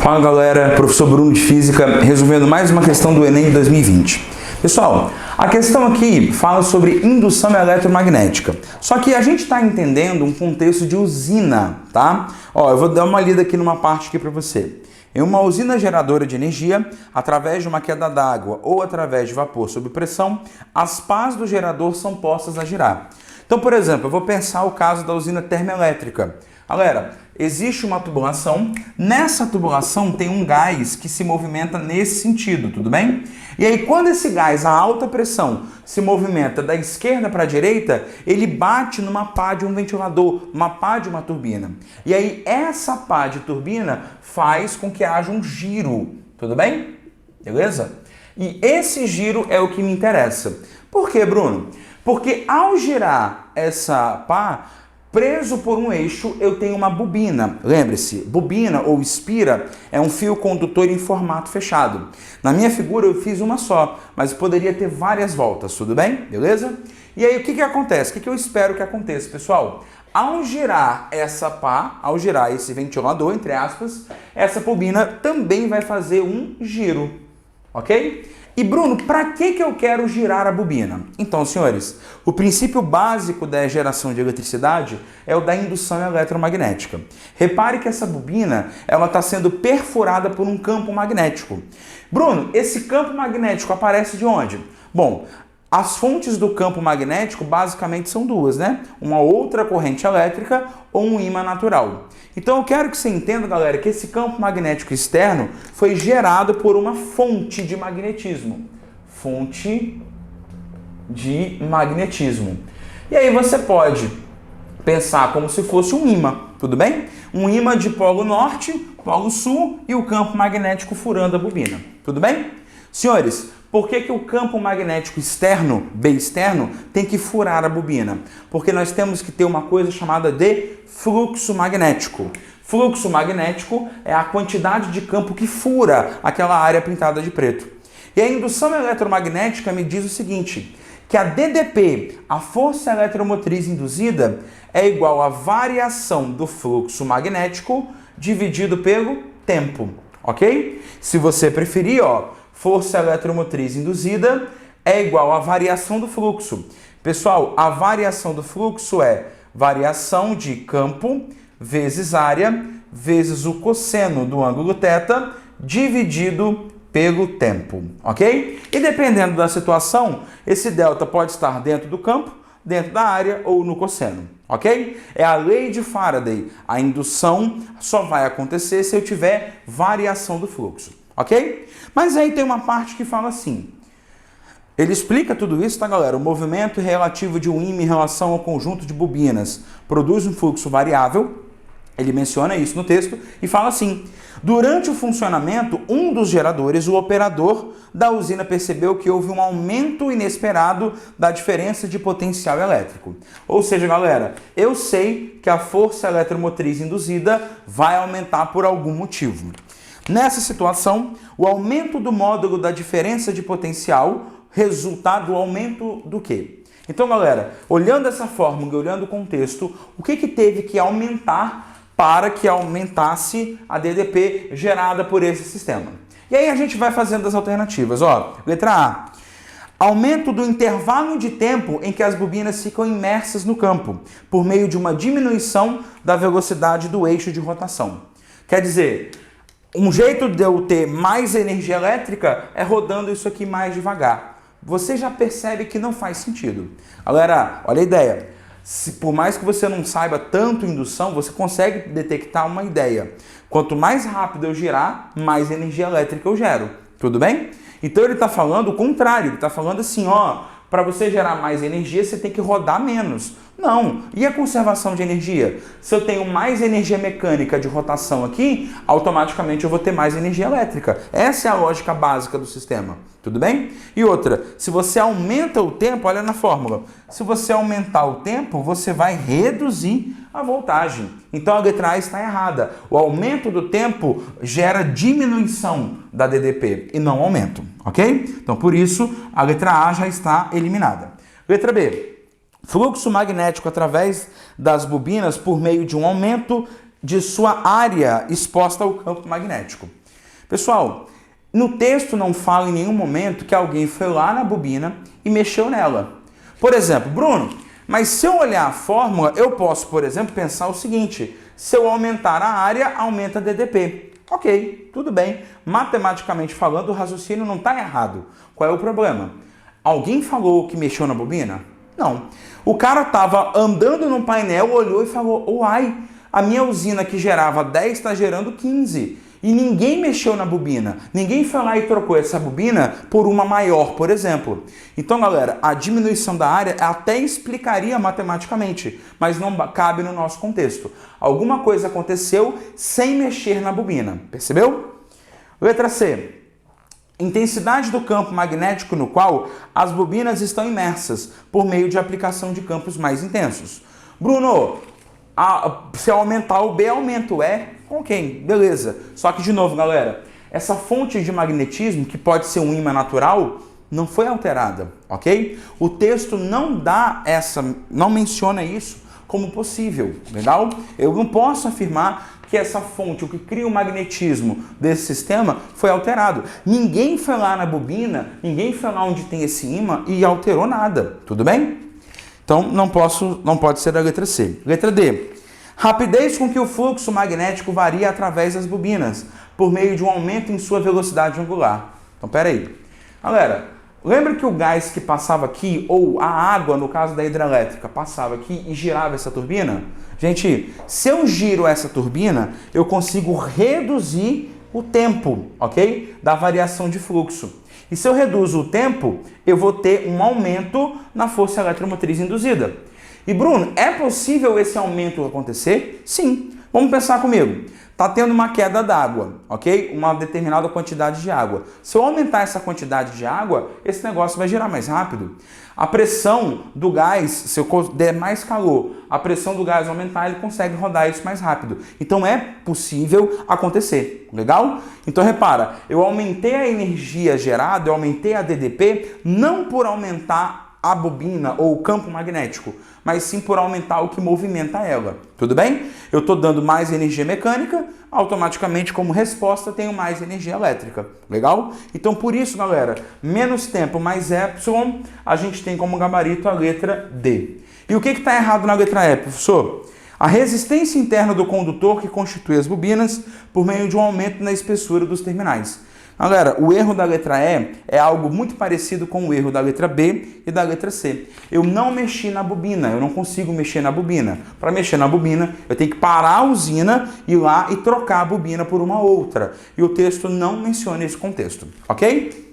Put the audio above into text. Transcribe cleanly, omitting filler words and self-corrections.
Fala galera, professor Bruno de Física, resolvendo mais uma questão do Enem de 2020. Pessoal, a questão aqui fala sobre indução eletromagnética. Só que a gente está entendendo um contexto de usina, tá? Ó, eu vou dar uma lida aqui numa parte aqui para você. Em uma usina geradora de energia, através de uma queda d'água ou através de vapor sob pressão, as pás do gerador são postas a girar. Então, por exemplo, eu vou pensar o caso da usina termoelétrica. Galera, existe uma tubulação, nessa tubulação tem um gás que se movimenta nesse sentido, tudo bem? E aí quando esse gás a alta pressão se movimenta da esquerda para a direita, ele bate numa pá de um ventilador, uma pá de uma turbina. E aí essa pá de turbina faz com que haja um giro, tudo bem? Beleza? E esse giro é o que me interessa. Por quê, Bruno? Porque ao girar essa pá, preso por um eixo, eu tenho uma bobina. Lembre-se, bobina ou espira é um fio condutor em formato fechado. Na minha figura eu fiz uma só, mas poderia ter várias voltas, tudo bem? Beleza? E aí o que acontece? O que eu espero que aconteça, pessoal? Ao girar essa pá, ao girar esse ventilador, entre aspas, essa bobina também vai fazer um giro, ok? E Bruno, para que eu quero girar a bobina? Então, senhores, o princípio básico da geração de eletricidade é o da indução eletromagnética. Repare que essa bobina ela está sendo perfurada por um campo magnético. Bruno, esse campo magnético aparece de onde? Bom, as fontes do campo magnético basicamente são duas, né? Uma outra corrente elétrica ou um ímã natural. Então eu quero que você entenda, galera, que esse campo magnético externo foi gerado por uma fonte de magnetismo. Fonte de magnetismo. E aí você pode pensar como se fosse um ímã, tudo bem? Um ímã de polo norte, polo sul e o campo magnético furando a bobina, tudo bem? Senhores, por que o campo magnético externo, B externo, tem que furar a bobina? Porque nós temos que ter uma coisa chamada de fluxo magnético. Fluxo magnético é a quantidade de campo que fura aquela área pintada de preto. E a indução eletromagnética me diz o seguinte, que a DDP, a força eletromotriz induzida, é igual à variação do fluxo magnético dividido pelo tempo, ok? Se você preferir, ó, força eletromotriz induzida é igual à variação do fluxo. Pessoal, a variação do fluxo é variação de campo vezes área vezes o cosseno do ângulo θ dividido pelo tempo, ok? E dependendo da situação, esse delta pode estar dentro do campo, dentro da área ou no cosseno, ok? É a lei de Faraday. A indução só vai acontecer se eu tiver variação do fluxo, ok? Mas aí tem uma parte que fala assim, ele explica tudo isso, tá galera? O movimento relativo de um ímã em relação ao conjunto de bobinas produz um fluxo variável, ele menciona isso no texto e fala assim, durante o funcionamento, um dos geradores, o operador da usina percebeu que houve um aumento inesperado da diferença de potencial elétrico. Ou seja, galera, eu sei que a força eletromotriz induzida vai aumentar por algum motivo. Nessa situação, o aumento do módulo da diferença de potencial resulta do aumento do quê? Então, galera, olhando essa fórmula e olhando o contexto, o que teve que aumentar para que aumentasse a DDP gerada por esse sistema? E aí a gente vai fazendo as alternativas. Ó, letra A. Aumento do intervalo de tempo em que as bobinas ficam imersas no campo, por meio de uma diminuição da velocidade do eixo de rotação. Quer dizer, um jeito de eu ter mais energia elétrica é rodando isso aqui mais devagar. Você já percebe que não faz sentido. Galera, olha a ideia. Por mais que você não saiba tanto indução, você consegue detectar uma ideia. Quanto mais rápido eu girar, mais energia elétrica eu gero. Tudo bem? Então ele está falando o contrário. Ele está falando assim, ó, para você gerar mais energia, você tem que rodar menos. Não. E a conservação de energia? Se eu tenho mais energia mecânica de rotação aqui, automaticamente eu vou ter mais energia elétrica. Essa é a lógica básica do sistema. Tudo bem? E outra, se você aumenta o tempo, olha na fórmula. Se você aumentar o tempo, você vai reduzir a voltagem. Então a letra A está errada. O aumento do tempo gera diminuição da DDP e não aumento, ok? Então por isso a letra A já está eliminada. Letra B. Fluxo magnético através das bobinas por meio de um aumento de sua área exposta ao campo magnético. Pessoal, no texto não fala em nenhum momento que alguém foi lá na bobina e mexeu nela. Por exemplo, Bruno, mas se eu olhar a fórmula, eu posso, por exemplo, pensar o seguinte: se eu aumentar a área, aumenta a DDP. Ok, tudo bem. Matematicamente falando, o raciocínio não está errado. Qual é o problema? Alguém falou que mexeu na bobina? Não. O cara estava andando no painel, olhou e falou: uai, a minha usina que gerava 10 está gerando 15. E ninguém mexeu na bobina. Ninguém foi lá e trocou essa bobina por uma maior, por exemplo. Então, galera, a diminuição da área até explicaria matematicamente, mas não cabe no nosso contexto. Alguma coisa aconteceu sem mexer na bobina. Percebeu? Letra C. Intensidade do campo magnético no qual as bobinas estão imersas por meio de aplicação de campos mais intensos. Bruno, se aumentar o B, aumenta o E. Ok, beleza. Só que, de novo, galera, essa fonte de magnetismo, que pode ser um ímã natural, não foi alterada, ok? O texto não menciona isso como possível, legal? Eu não posso afirmar que essa fonte, o que cria o magnetismo desse sistema, foi alterado. Ninguém foi lá na bobina, ninguém foi lá onde tem esse ímã e alterou nada, tudo bem? Então, não pode ser a letra C. Letra D. Rapidez com que o fluxo magnético varia através das bobinas, por meio de um aumento em sua velocidade angular. Então, peraí. Galera, lembra que o gás que passava aqui, ou a água, no caso da hidrelétrica, passava aqui e girava essa turbina? Gente, se eu giro essa turbina, eu consigo reduzir o tempo, ok? Da variação de fluxo. E se eu reduzo o tempo, eu vou ter um aumento na força eletromotriz induzida. E Bruno, é possível esse aumento acontecer? Sim. Vamos pensar comigo. Está tendo uma queda d'água, ok? Uma determinada quantidade de água. Se eu aumentar essa quantidade de água, esse negócio vai girar mais rápido. A pressão do gás, se eu der mais calor, a pressão do gás aumentar, ele consegue rodar isso mais rápido. Então é possível acontecer, legal? Então repara, eu aumentei a energia gerada, eu aumentei a DDP, não por aumentar a bobina ou o campo magnético, mas sim por aumentar o que movimenta ela. Tudo bem? Eu estou dando mais energia mecânica, automaticamente, como resposta, tenho mais energia elétrica. Legal? Então, por isso, galera, menos tempo mais epsilon, a gente tem como gabarito a letra D. E o que está errado na letra E, professor? A resistência interna do condutor que constitui as bobinas por meio de um aumento na espessura dos terminais. Galera, o erro da letra E é algo muito parecido com o erro da letra B e da letra C. Eu não mexi na bobina, eu não consigo mexer na bobina. Para mexer na bobina, eu tenho que parar a usina, ir lá e trocar a bobina por uma outra. E o texto não menciona esse contexto, ok?